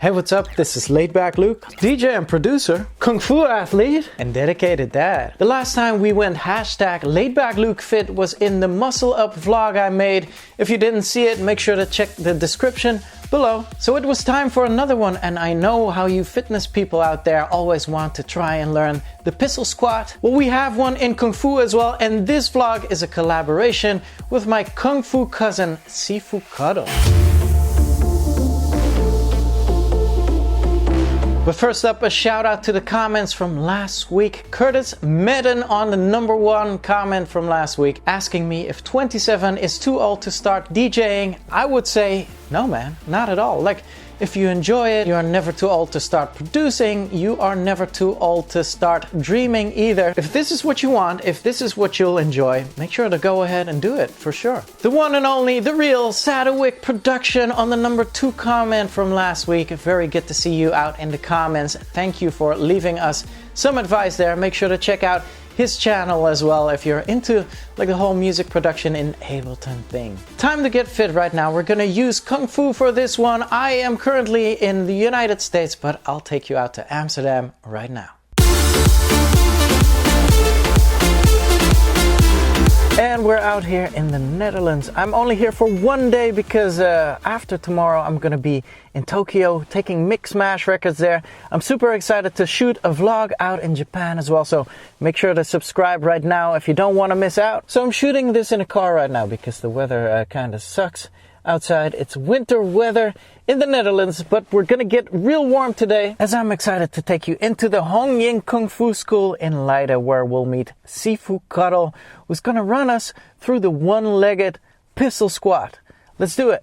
Hey, what's up? This is Laidback Luke, DJ and producer, Kung Fu athlete, and dedicated dad. The last time we went hashtag Laidback Luke Fit was in the Muscle Up vlog I made. If you didn't see it, make sure to check the description below. So it was time for another one, and I know how you fitness people out there always want to try and learn the pistol squat. Well, we have one in Kung Fu as well, and this vlog is a collaboration with my Kung Fu cousin, Sifu Kuttel. But first up, a shout out to the comments from last week. Curtis Madden on the #1 comment from last week, asking me if 27 is too old to start DJing. I would say, no man, not at all. Like, if you enjoy it, you are never too old to start producing. You are never too old to start dreaming either. If this is what you want, if this is what you'll enjoy, make sure to go ahead and do it for sure. The one and only, the real Sadwick Production on the #2 comment from last week. Very good to see you out in the comments. Thank you for leaving us some advice there. Make sure to check out his channel as well if you're into like the whole music production in Ableton thing. Time to get fit right now. We're gonna use Kung Fu for this one. I am currently in the United States, but I'll take you out to Amsterdam right now. And we're out here in the Netherlands. I'm only here for one day because after tomorrow I'm gonna be in Tokyo taking Mixmash Records there. I'm super excited to shoot a vlog out in Japan as well, so make sure to subscribe right now if you don't want to miss out. So I'm shooting this in a car right now because the weather kind of sucks outside. It's winter weather in the Netherlands, but we're gonna get real warm today as I'm excited to take you into the Hong Ying Kung Fu School in Leiden, where we'll meet Sifu Kuttel, who's gonna run us through the one-legged pistol squat. Let's do it.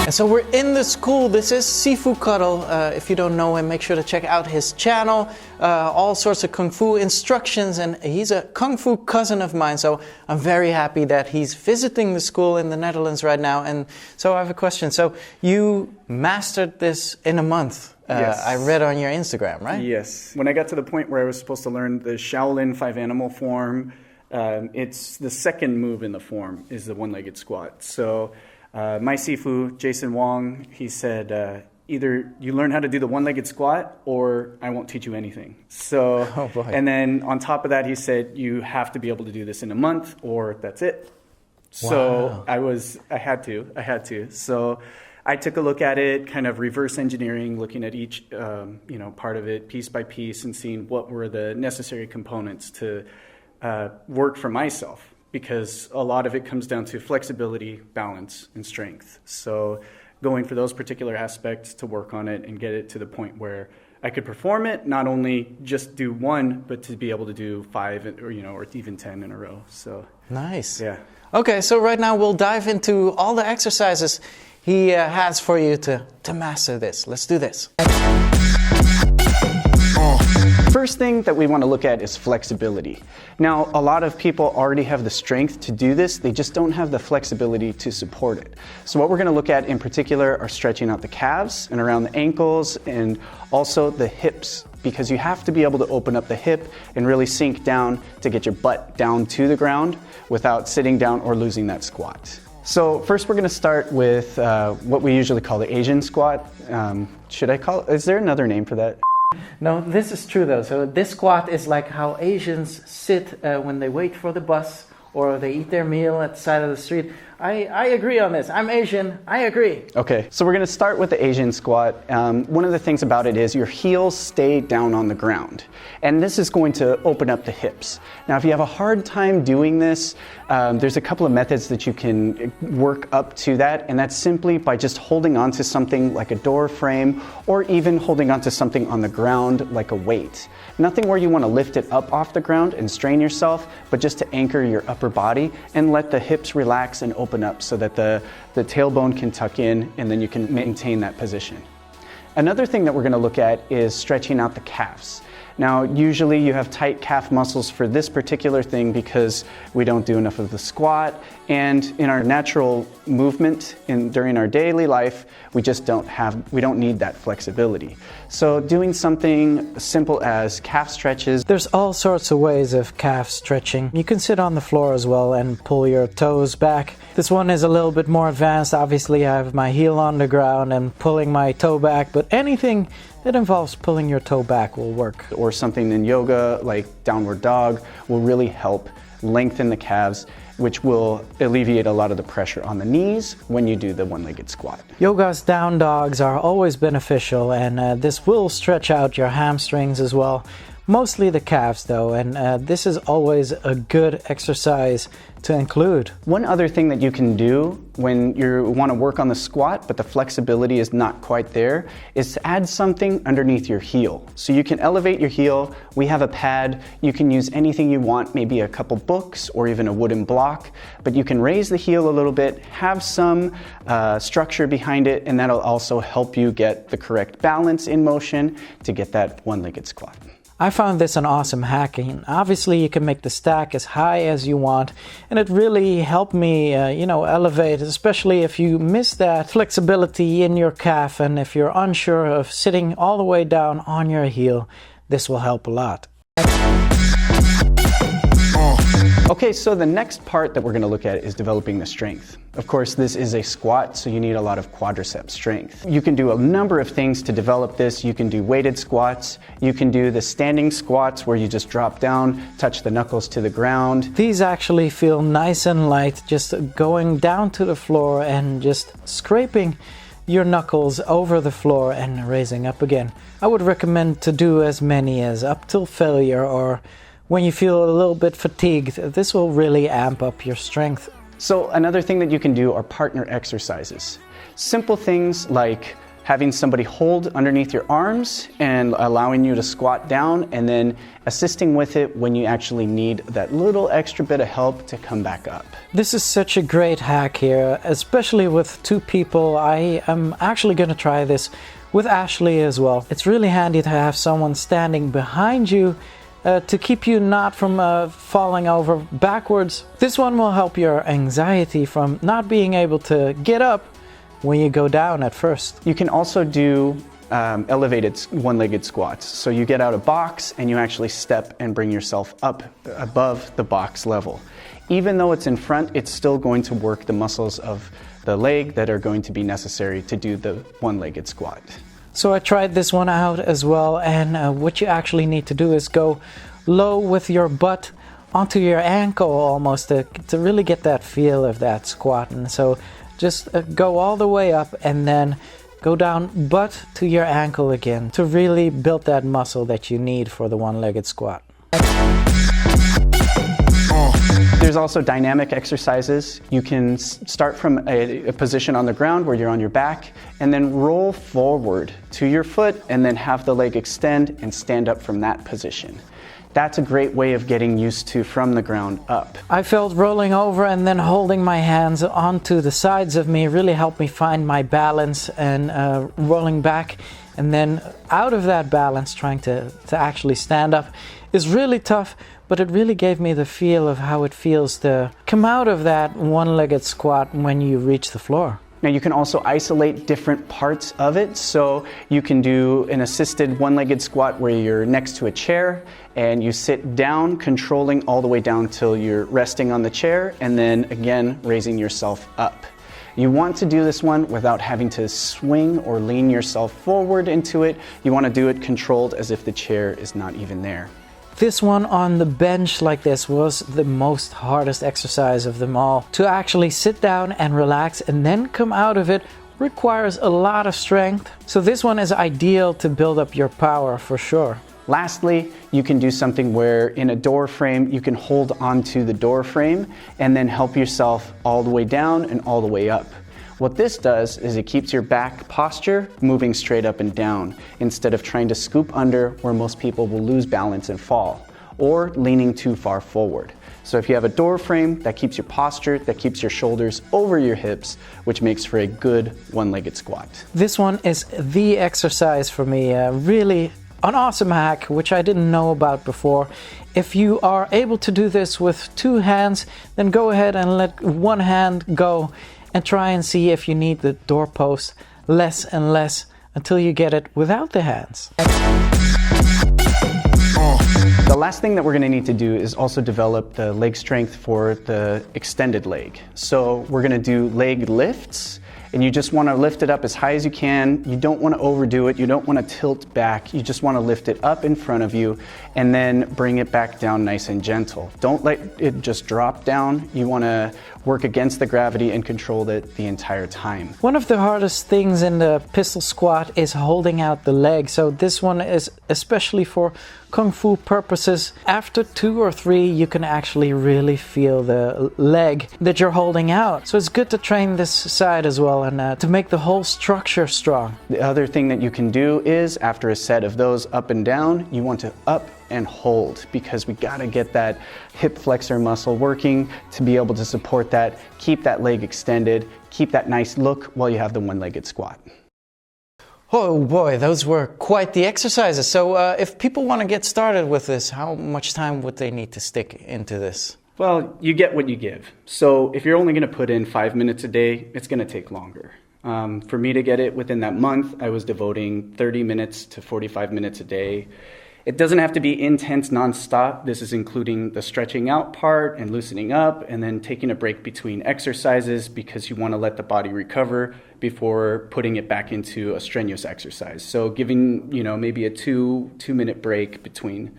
So we're in the school. This is Sifu Kuttel. If you don't know him, make sure to check out his channel. All sorts of Kung Fu instructions, and he's a Kung Fu cousin of mine. So I'm very happy that he's visiting the school in the Netherlands right now. And so I have a question. So you mastered this in a month. Yes. I read on your Instagram, right? Yes. When I got to the point where I was supposed to learn the Shaolin 5-animal form, it's the second move in the form is the one-legged squat. So my Sifu, Jason Wong, he said, either you learn how to do the one-legged squat or I won't teach you anything. So, oh boy. And then on top of that, he said, you have to be able to do this in a month or that's it. Wow. So I had to. So I took a look at it, kind of reverse engineering, looking at each, part of it piece by piece and seeing what were the necessary components to work for myself. Because a lot of it comes down to flexibility, balance, and strength. So going for those particular aspects to work on it and get it to the point where I could perform it, not only just do one, but to be able to do 5 or even 10 in a row. So nice. Yeah. Okay, so right now we'll dive into all the exercises he has for you to master this. Let's do this. First thing that we want to look at is flexibility. Now, a lot of people already have the strength to do this, they just don't have the flexibility to support it. So what we're going to look at in particular are stretching out the calves and around the ankles and also the hips, because you have to be able to open up the hip and really sink down to get your butt down to the ground without sitting down or losing that squat. So first we're going to start with what we usually call the Asian squat. Is there another name for that? No, this is true though. So this squat is like how Asians sit when they wait for the bus or they eat their meal at the side of the street. I agree on this. I'm Asian. I agree. Okay, so we're going to start with the Asian squat. One of the things about it is your heels stay down on the ground. And this is going to open up the hips. Now, if you have a hard time doing this, there's a couple of methods that you can work up to that. And that's simply by just holding onto something like a door frame or even holding onto something on the ground like a weight. Nothing where you want to lift it up off the ground and strain yourself, but just to anchor your upper body and let the hips relax and open up so that the tailbone can tuck in and then you can maintain that position. Another thing that we're going to look at is stretching out the calves. Now, usually you have tight calf muscles for this particular thing because we don't do enough of the squat, and in our natural movement during our daily life, we just we don't need that flexibility. So doing something simple as calf stretches. There's all sorts of ways of calf stretching. You can sit on the floor as well and pull your toes back. This one is a little bit more advanced. Obviously, I have my heel on the ground and pulling my toe back, but anything that involves pulling your toe back will work. Or something in yoga like downward dog will really help lengthen the calves, which will alleviate a lot of the pressure on the knees when you do the one-legged squat. Yoga's down dogs are always beneficial, and this will stretch out your hamstrings as well. Mostly the calves though, and this is always a good exercise to include. One other thing that you can do when you want to work on the squat but the flexibility is not quite there is to add something underneath your heel. So you can elevate your heel. We have a pad. You can use anything you want, maybe a couple books or even a wooden block, but you can raise the heel a little bit, have some structure behind it, and that'll also help you get the correct balance in motion to get that one-legged squat. I found this an awesome hack, and obviously you can make the stack as high as you want, and it really helped me elevate, especially if you miss that flexibility in your calf and if you're unsure of sitting all the way down on your heel. This will help a lot. Okay, so the next part that we're going to look at is developing the strength. Of course, this is a squat, so you need a lot of quadricep strength. You can do a number of things to develop this. You can do weighted squats. You can do the standing squats where you just drop down, touch the knuckles to the ground. These actually feel nice and light, just going down to the floor and just scraping your knuckles over the floor and raising up again. I would recommend to do as many as up till failure, or when you feel a little bit fatigued. This will really amp up your strength. So another thing that you can do are partner exercises. Simple things like having somebody hold underneath your arms and allowing you to squat down, and then assisting with it when you actually need that little extra bit of help to come back up. This is such a great hack here, especially with two people. I am actually going to try this with Ashley as well. It's really handy to have someone standing behind you to keep you not from falling over backwards. This one will help your anxiety from not being able to get up when you go down at first. You can also do elevated one-legged squats. So you get out a box and you actually step and bring yourself up above the box level. Even though it's in front, it's still going to work the muscles of the leg that are going to be necessary to do the one-legged squat. So I tried this one out as well, and what you actually need to do is go low with your butt onto your ankle almost to really get that feel of that squat. And so just go all the way up and then go down butt to your ankle again to really build that muscle that you need for the one-legged squat. There's also dynamic exercises. You can start from a position on the ground where you're on your back and then roll forward to your foot and then have the leg extend and stand up from that position. That's a great way of getting used to from the ground up. I felt rolling over and then holding my hands onto the sides of me really helped me find my balance, and rolling back and then out of that balance trying to actually stand up is really tough, but it really gave me the feel of how it feels to come out of that one-legged squat when you reach the floor. Now you can also isolate different parts of it. So you can do an assisted one-legged squat where you're next to a chair and you sit down, controlling all the way down till you're resting on the chair, and then again raising yourself up. You want to do this one without having to swing or lean yourself forward into it. You want to do it controlled as if the chair is not even there. This one on the bench like this was the most hardest exercise of them all. To actually sit down and relax and then come out of it requires a lot of strength. So this one is ideal to build up your power for sure. Lastly, you can do something where in a door frame, you can hold onto the door frame and then help yourself all the way down and all the way up. What this does is it keeps your back posture moving straight up and down instead of trying to scoop under where most people will lose balance and fall, or leaning too far forward. So if you have a door frame, that keeps your posture, that keeps your shoulders over your hips, which makes for a good one-legged squat. This one is the exercise for me. Really An awesome hack, which I didn't know about before. If you are able to do this with 2 hands, then go ahead and let 1 hand go and try and see if you need the doorpost less and less until you get it without the hands. The last thing that we're going to need to do is also develop the leg strength for the extended leg. So we're going to do leg lifts, and you just want to lift it up as high as you can. You don't want to overdo it. You don't want to tilt back. You just want to lift it up in front of you and then bring it back down nice and gentle. Don't let it just drop down. You want to work against the gravity and control it the entire time. One of the hardest things in the pistol squat is holding out the leg. So this one is especially for Kung Fu purposes. After 2 or 3, you can actually really feel the leg that you're holding out. So it's good to train this side as well and to make the whole structure strong. The other thing that you can do is, after a set of those up and down, you want to up and hold, because we got to get that hip flexor muscle working to be able to support that, keep that leg extended, keep that nice look while you have the one-legged squat. Oh boy, those were quite the exercises. So if people want to get started with this, how much time would they need to stick into this? Well, you get what you give. So if you're only going to put in 5 minutes a day, it's going to take longer. For me to get it within that month, I was devoting 30 minutes to 45 minutes a day. It doesn't have to be intense nonstop. This is including the stretching out part and loosening up, and then taking a break between exercises because you want to let the body recover before putting it back into a strenuous exercise. So giving, maybe a 2-minute break between.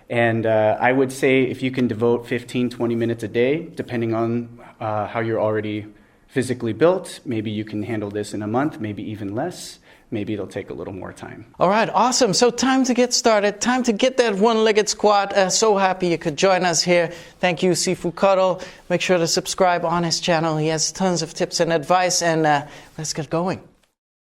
And I would say if you can devote 15-20 minutes a day, depending on how you're already physically built, maybe you can handle this in a month, maybe even less. Maybe it'll take a little more time. All right, awesome. So time to get started. Time to get that one-legged squat. So happy you could join us here. Thank you, Sifu Kuttel. Make sure to subscribe on his channel. He has tons of tips and advice, and let's get going.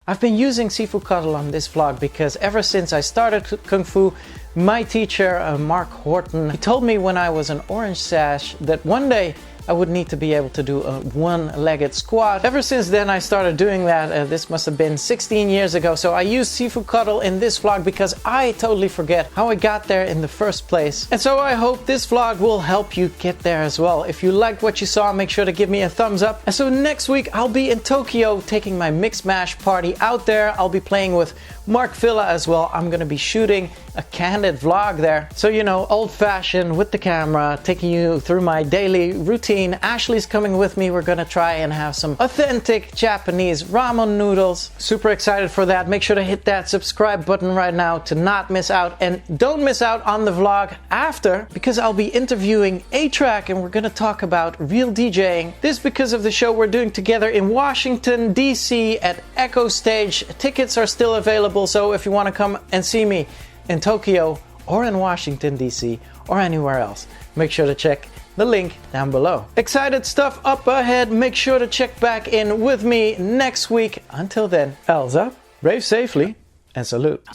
I've been using Sifu Kuttel on this vlog because ever since I started Kung Fu, my teacher, Mark Horton, he told me when I was an orange sash that one day I would need to be able to do a one-legged squat. Ever since then I started doing that. This must have been 16 years ago. So I used Sifu Kuttel in this vlog because I totally forget how I got there in the first place. And so I hope this vlog will help you get there as well. If you liked what you saw, make sure to give me a thumbs up. And so next week I'll be in Tokyo taking my Mixmash party out there. I'll be playing with Mark Villa as well. I'm gonna be shooting a candid vlog there. So, old-fashioned with the camera, taking you through my daily routine. Ashley's coming with me. We're gonna try and have some authentic Japanese ramen noodles. Super excited for that. Make sure to hit that subscribe button right now to not miss out. And don't miss out on the vlog after, because I'll be interviewing A-Track and we're gonna talk about real DJing. This because of the show we're doing together in Washington, D.C. at Echo Stage. Tickets are still available, so if you want to come and see me in Tokyo or in Washington, D.C. or anywhere else, make sure to check the link down below. Excited stuff up ahead. Make sure to check back in with me next week. Until then, L's up, brave safely, and salute.